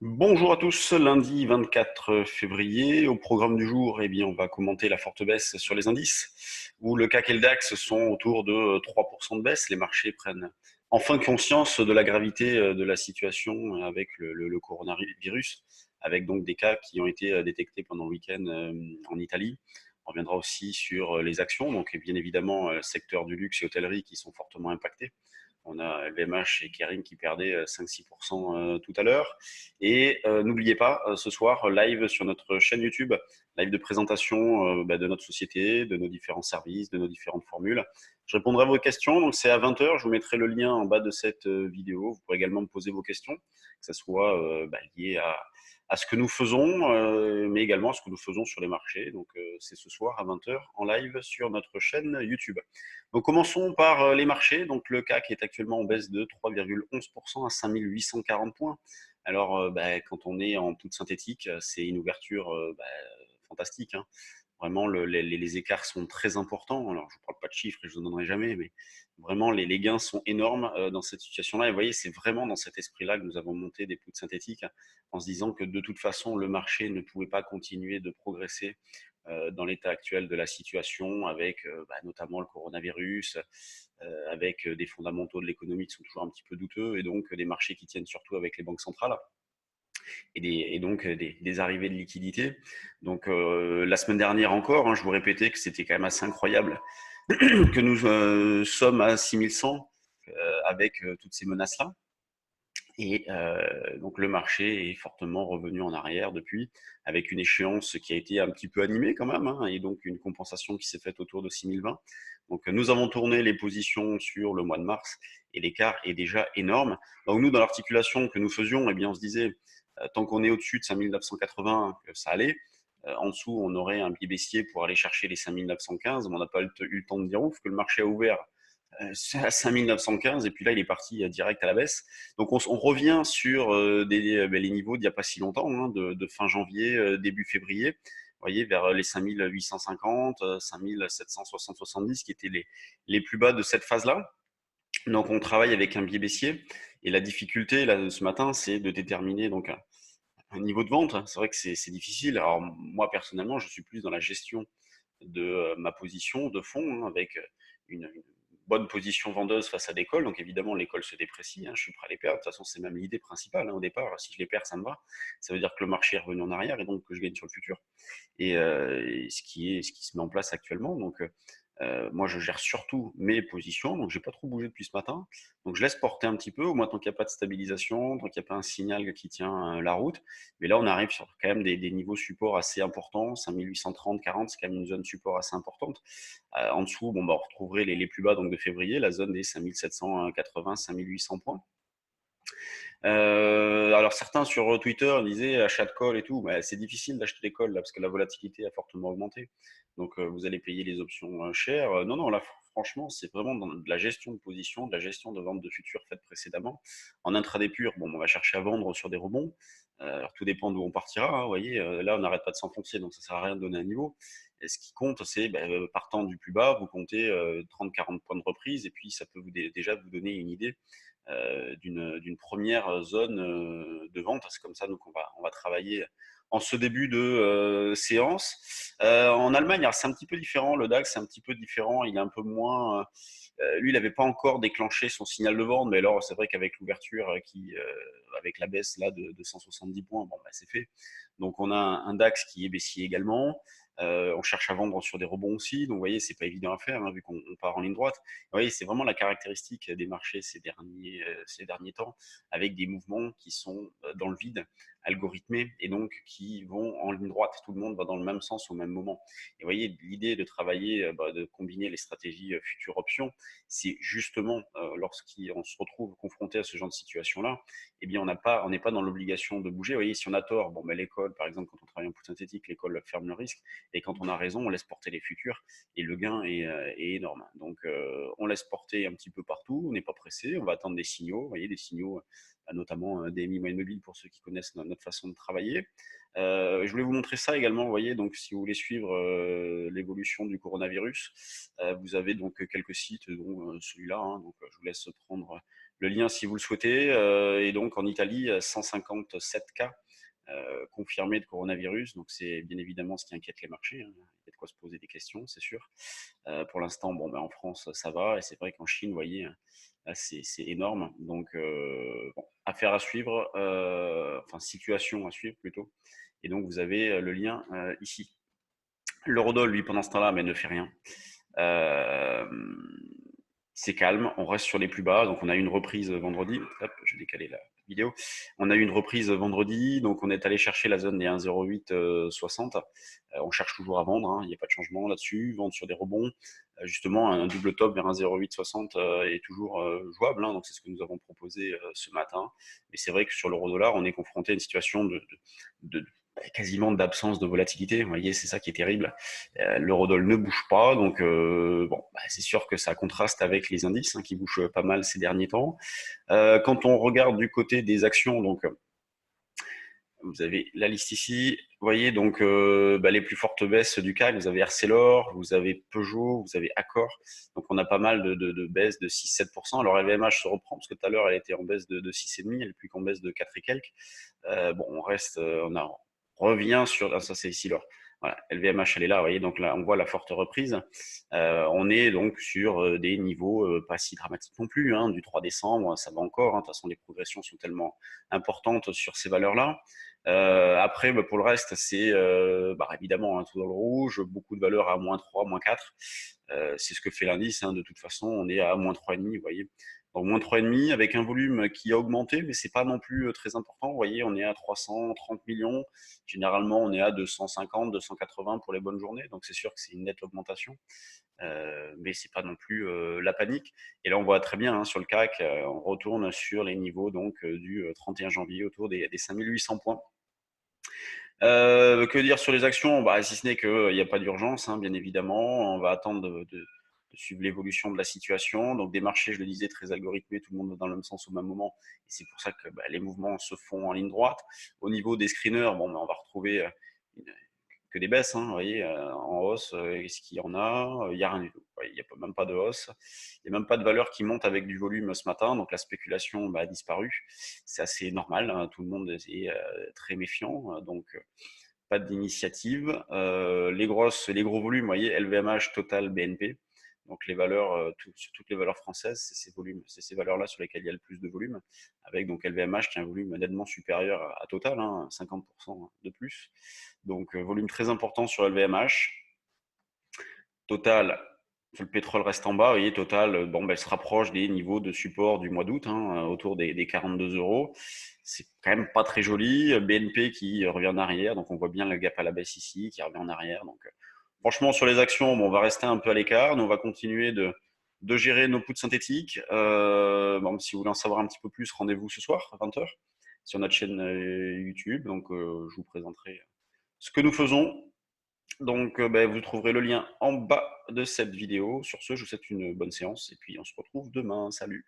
Bonjour à tous, lundi 24 février. Au programme du jour, eh bien, on va commenter la forte baisse sur les indices, où le CAC et le DAX sont autour de 3% de baisse. Les marchés prennent enfin conscience de la gravité de la situation avec le coronavirus, avec donc des cas qui ont été détectés pendant le week-end en Italie. On reviendra aussi sur les actions, donc et bien évidemment, secteur du luxe et hôtellerie qui sont fortement impactés. On a LVMH et Kering qui perdaient 5-6% tout à l'heure. Et n'oubliez pas, ce soir, live sur notre chaîne YouTube, live de présentation de notre société, de nos différents services, de nos différentes formules. Je répondrai à vos questions, donc c'est à 20 heures. Je vous mettrai le lien en bas de cette vidéo. Vous pourrez également me poser vos questions, que ce soit lié à ce que nous faisons, mais également à ce que nous faisons sur les marchés. Donc c'est ce soir à 20 heures en live sur notre chaîne YouTube. Donc commençons par les marchés. Donc le CAC est actuellement en baisse de 3,11% à 5 840 points. Alors quand on est en toute synthétique, c'est une ouverture fantastique, hein. Vraiment, les écarts sont très importants. Alors, je ne parle pas de chiffres et je ne vous en donnerai jamais, mais vraiment, les gains sont énormes dans cette situation-là. Et vous voyez, c'est vraiment dans cet esprit-là que nous avons monté des puts synthétiques, hein, en se disant que de toute façon, le marché ne pouvait pas continuer de progresser dans l'état actuel de la situation, avec notamment le coronavirus, avec des fondamentaux de l'économie qui sont toujours un petit peu douteux, et donc des marchés qui tiennent surtout avec les banques centrales et donc des arrivées de liquidités. Donc la semaine dernière encore, hein, je vous répétais que c'était quand même assez incroyable que nous sommes à 6100 avec toutes ces menaces-là. Et donc le marché est fortement revenu en arrière depuis, avec une échéance qui a été un petit peu animée quand même, hein, et donc une compensation qui s'est faite autour de 6020. Donc nous avons tourné les positions sur le mois de mars et l'écart est déjà énorme. Donc nous, dans l'articulation que nous faisions, eh bien, on se disait, tant qu'on est au-dessus de 5980, que ça allait. En dessous, on aurait un biais baissier pour aller chercher les 5915, mais on n'a pas eu le temps de dire ouf, que le marché a ouvert à 5915 et puis là il est parti direct à la baisse. Donc on revient sur les niveaux d'il n'y a pas si longtemps, hein, de fin janvier, début février. Vous voyez, vers les 5850, 5760-70 qui étaient les plus bas de cette phase-là. Donc on travaille avec un biais baissier et la difficulté là ce matin, c'est de déterminer donc un niveau de vente. C'est vrai que c'est difficile. Alors moi personnellement, je suis plus dans la gestion de ma position de fond, hein, avec une bonne position vendeuse face à des calls. Donc évidemment, les calls se déprécient, hein, je suis prêt à les perdre. De toute façon, c'est même l'idée principale, hein, au départ. Si je les perds, ça me va. Ça veut dire que le marché est revenu en arrière et donc que je gagne sur le futur. Et ce qui se met en place actuellement. Donc moi, je gère surtout mes positions, donc j'ai pas trop bougé depuis ce matin. Donc je laisse porter un petit peu, au moins tant qu'il n'y a pas de stabilisation, tant qu'il n'y a pas un signal qui tient la route. Mais là, on arrive sur quand même des niveaux support assez importants, 5830, 40, c'est quand même une zone support assez importante. En dessous, bon, bah, on retrouverait les plus bas donc de février, la zone des 5780, 5800 points. Alors certains sur Twitter disaient achat de call et tout, mais c'est difficile d'acheter des calls là parce que la volatilité a fortement augmenté. Donc vous allez payer les options chères. Non, non, là franchement c'est vraiment dans de la gestion de position, de la gestion de vente de futurs faite précédemment. En intraday pur, bon, on va chercher à vendre sur des rebonds. Alors tout dépend d'où on partira, hein, vous voyez, là on n'arrête pas de s'enfoncer, donc ça sert à rien de donner un niveau. Et ce qui compte, c'est partant du plus bas, vous comptez 30-40 points de reprise, et puis ça peut déjà vous donner une idée d'une première zone de vente. C'est comme ça donc on va travailler en ce début de séance. En Allemagne, c'est un petit peu différent. Le DAX, c'est un petit peu différent. Il est un peu moins. Lui, il n'avait pas encore déclenché son signal de vente, mais alors c'est vrai qu'avec l'ouverture, avec la baisse là de 170 points, bon, bah, c'est fait. Donc on a un DAX qui est baissier également. On cherche à vendre sur des rebonds aussi. Donc vous voyez, c'est pas évident à faire, hein, vu qu'on part en ligne droite. Oui, c'est vraiment la caractéristique des marchés ces derniers temps, avec des mouvements qui sont dans le vide, algorithmés, et donc qui vont en ligne droite. Tout le monde va dans le même sens au même moment. Et vous voyez, l'idée de travailler, de combiner les stratégies futures options, c'est justement lorsqu'on se retrouve confronté à ce genre de situation-là, eh bien, on n'est pas dans l'obligation de bouger. Vous voyez, si on a tort, bon, l'école, par exemple, quand on travaille en pouls synthétique, l'école ferme le risque, et quand on a raison, on laisse porter les futurs, et le gain est énorme. Donc, on laisse porter un petit peu partout, on n'est pas pressé, on va attendre des signaux, vous voyez, des signaux, notamment DMI moyenne mobile pour ceux qui connaissent notre façon de travailler. Je voulais vous montrer ça également, vous voyez, donc si vous voulez suivre l'évolution du coronavirus, vous avez donc quelques sites, dont celui-là, hein, donc je vous laisse prendre le lien si vous le souhaitez. Et donc en Italie, 157 cas confirmés de coronavirus. Donc c'est bien évidemment ce qui inquiète les marchés, hein. Il y a de quoi se poser des questions, c'est sûr. Pour l'instant, bon, ben, en France, ça va. Et c'est vrai qu'en Chine, vous voyez, là, c'est énorme. Donc, bon, affaire à suivre, enfin, situation à suivre plutôt. Et donc, vous avez le lien ici. L'eurodoll, lui, pendant ce temps-là, mais ne fait rien. Euh, c'est calme, on reste sur les plus bas. Donc, on a eu une reprise vendredi. Hop, je vais décaler la vidéo. On a eu une reprise vendredi. Donc, on est allé chercher la zone des 1,0860. On cherche toujours à vendre, hein. Il n'y a pas de changement là-dessus. Vendre sur des rebonds. Justement, un double top vers 1,0860 est toujours jouable, hein. Donc, c'est ce que nous avons proposé ce matin. Mais c'est vrai que sur l'euro-dollar, on est confronté à une situation de quasiment d'absence de volatilité. Vous voyez, c'est ça qui est terrible. L'eurodoll ne bouge pas, donc bon, bah, c'est sûr que ça contraste avec les indices, hein, qui bougent pas mal ces derniers temps. Quand on regarde du côté des actions, donc vous avez la liste ici. Vous voyez donc bah, les plus fortes baisses du CAC. Vous avez Arcelor, vous avez Peugeot, vous avez Accor. Donc on a pas mal de baisses de 6-7%. Alors LVMH se reprend parce que tout à l'heure elle était en baisse de 6,5, elle est plus qu'en baisse de 4 et quelques. Bon, on reste, on revient sur, ah, ça c'est ici là. Voilà, LVMH elle est là, vous voyez, donc là on voit la forte reprise. On est donc sur des niveaux pas si dramatiques non plus, hein, du 3 décembre, ça va encore, hein. De toute façon les progressions sont tellement importantes sur ces valeurs-là. Après, bah, pour le reste, c'est bah, évidemment, hein, tout dans le rouge, beaucoup de valeurs à -3, -4. C'est ce que fait l'indice, hein. De toute façon, on est à -3,5, vous voyez. Donc -3,5 avec un volume qui a augmenté, mais c'est pas non plus très important. Vous voyez, on est à 330 millions. Généralement, on est à 250, 280 pour les bonnes journées. Donc c'est sûr que c'est une nette augmentation, mais c'est pas non plus la panique. Et là, on voit très bien, hein, sur le CAC, on retourne sur les niveaux donc du 31 janvier autour des 5800 points. Que dire sur les actions? Bah, si ce n'est qu'il n'y a pas d'urgence, hein, bien évidemment. On va attendre de suivre l'évolution de la situation. Donc des marchés, je le disais, très algorithmés, tout le monde va dans le même sens au même moment. Et c'est pour ça que bah, les mouvements se font en ligne droite. Au niveau des screeners, bon, bah, on va retrouver une- que des baisses, hein, vous voyez, en hausse. Est-ce qu'il y en a? Il n'y a rien du tout. Ouais, il n'y a même pas de hausse. Il n'y a même pas de valeur qui monte avec du volume ce matin. Donc la spéculation bah, a disparu. C'est assez normal, hein. Tout le monde est très méfiant. Donc pas d'initiative. Les gros volumes, vous voyez, LVMH, Total, BNP. Donc les valeurs, sur toutes les valeurs françaises, c'est ces volumes, c'est ces valeurs-là sur lesquelles il y a le plus de volume, avec donc LVMH qui a un volume nettement supérieur à Total, hein, 50% de plus. Donc volume très important sur LVMH. Total, le pétrole reste en bas. Vous voyez, Total, bon, ben, se rapproche des niveaux de support du mois d'août, hein, autour des 42 euros. C'est quand même pas très joli. BNP qui revient en arrière, donc on voit bien le gap à la baisse ici, qui revient en arrière. Donc, franchement, sur les actions, bon, on va rester un peu à l'écart. Nous, on va continuer de gérer nos puts synthétiques. Bon, si vous voulez en savoir un petit peu plus, rendez-vous ce soir à 20h sur notre chaîne YouTube. Donc, je vous présenterai ce que nous faisons. Donc, ben, vous trouverez le lien en bas de cette vidéo. Sur ce, je vous souhaite une bonne séance et puis on se retrouve demain. Salut!